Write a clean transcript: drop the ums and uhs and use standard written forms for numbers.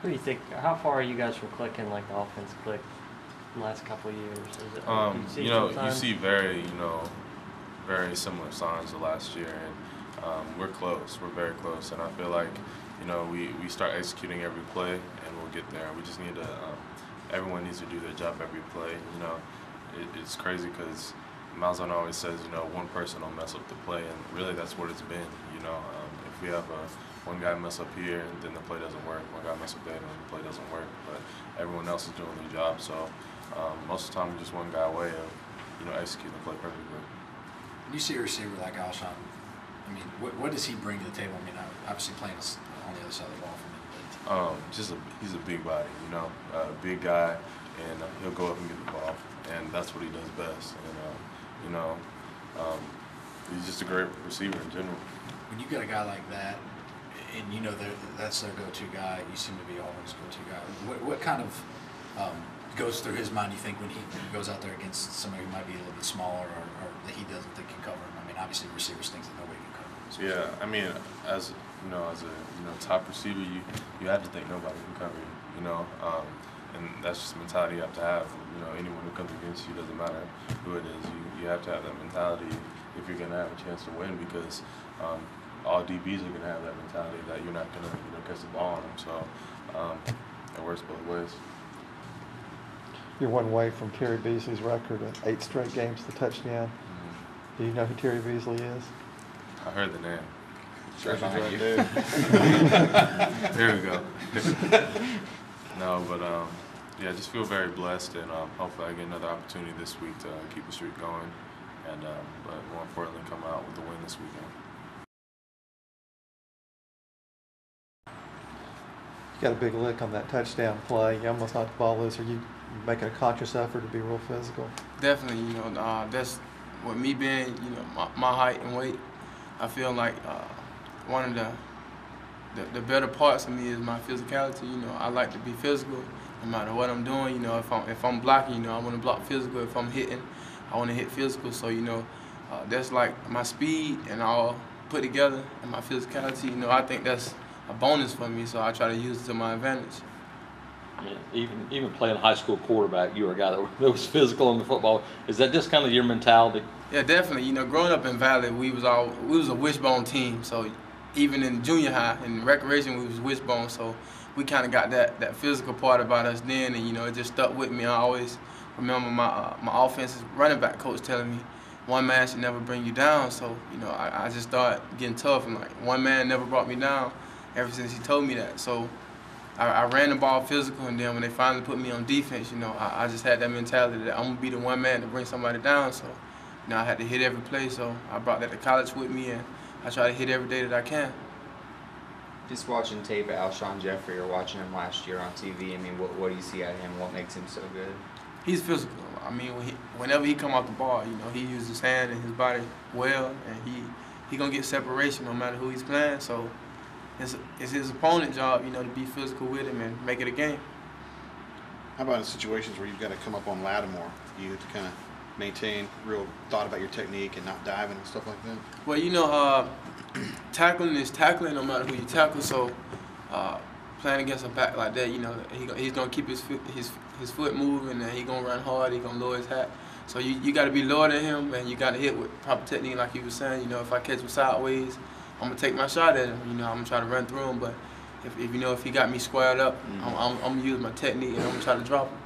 What do you think? How far are you guys from clicking like the offense clicked the last couple of years? Is it, do you see you see very similar signs to last year, and we're close. We're very close, and I feel like, we start executing every play, and we'll get there. We just need to. Everyone needs to do their job every play. It's crazy because Malzahn always says, one person will mess up the play, and really that's what it's been. If we have one guy mess up here, then the play doesn't work. One guy mess up there, then the play doesn't work. But everyone else is doing their job, so most of the time we're just one guy away of, executing the play perfectly. When you see a receiver like Alshon, I mean, what does he bring to the table? I mean, obviously playing on the other side of the ball for him. He's a big body, big guy, and he'll go up and get the ball, and that's what he does best. And he's just a great receiver in general. When you got a guy like that, and that's their go-to guy, you seem to be Auburn's go-to guy. What kind of goes through his mind, you think, when he goes out there against somebody who might be a little bit smaller or that he doesn't think can cover him? I mean, obviously receivers think that nobody can cover him. Yeah, I mean, as a top receiver, you have to think nobody can cover you. And that's just the mentality you have to have. Anyone who comes against you, doesn't matter who it is, you have to have that mentality if you're going to have a chance to win, because all DBs are going to have that mentality that you're not going to catch the ball on them. So it works both ways. You're one away from Terry Beasley's record of 8 straight games to touchdown. Mm-hmm. Do you know who Terry Beasley is? I heard the name. Sure, right there. There we go. No, but I just feel very blessed, and hopefully I get another opportunity this week to keep the streak going, and but more importantly, come out with the win this weekend. You got a big lick on that touchdown play. You almost knocked the ball loose. Are you making a conscious effort to be real physical? Definitely, that's with me being, my height and weight. I feel like one of the better parts of me is my physicality. I like to be physical, no matter what I'm doing. If I'm blocking, I want to block physical. If I'm hitting, I want to hit physical. So that's like my speed and all put together, and my physicality. I think that's a bonus for me. So I try to use it to my advantage. Yeah, even playing high school quarterback, you were a guy that was physical in the football. Is that just kind of your mentality? Yeah, definitely. Growing up in Valley, we was a wishbone team. So even in junior high and recreation, we was wishbone. So we kind of got that physical part about us then, and it just stuck with me. I always remember my offensive running back coach telling me, one man should never bring you down. So I just started getting tough, and like one man never brought me down ever since he told me that. So I ran the ball physical, and then when they finally put me on defense, I just had that mentality that I'm gonna be the one man to bring somebody down. So I had to hit every play. So I brought that to college with me, and I try to hit every day that I can. Just watching tape of Alshon Jeffrey or watching him last year on TV, I mean, what do you see out of him? What makes him so good? He's physical. I mean, whenever he come off the ball, he uses his hand and his body well, and he gonna get separation no matter who he's playing. So it's his opponent's job, to be physical with him and make it a game. How about in situations where you've got to come up on Lattimore? You have to kind of maintain real thought about your technique and not diving and stuff like that? Well, tackling is tackling no matter who you tackle. So playing against a back like that, he's gonna keep his foot moving, and he's gonna run hard. He's gonna lower his hat. So you got to be lower than him, and you got to hit with proper technique, like you were saying. If I catch him sideways, I'm gonna take my shot at him. I'm gonna try to run through him. But if he got me squared up, I'm gonna use my technique, and I'm gonna try to drop him.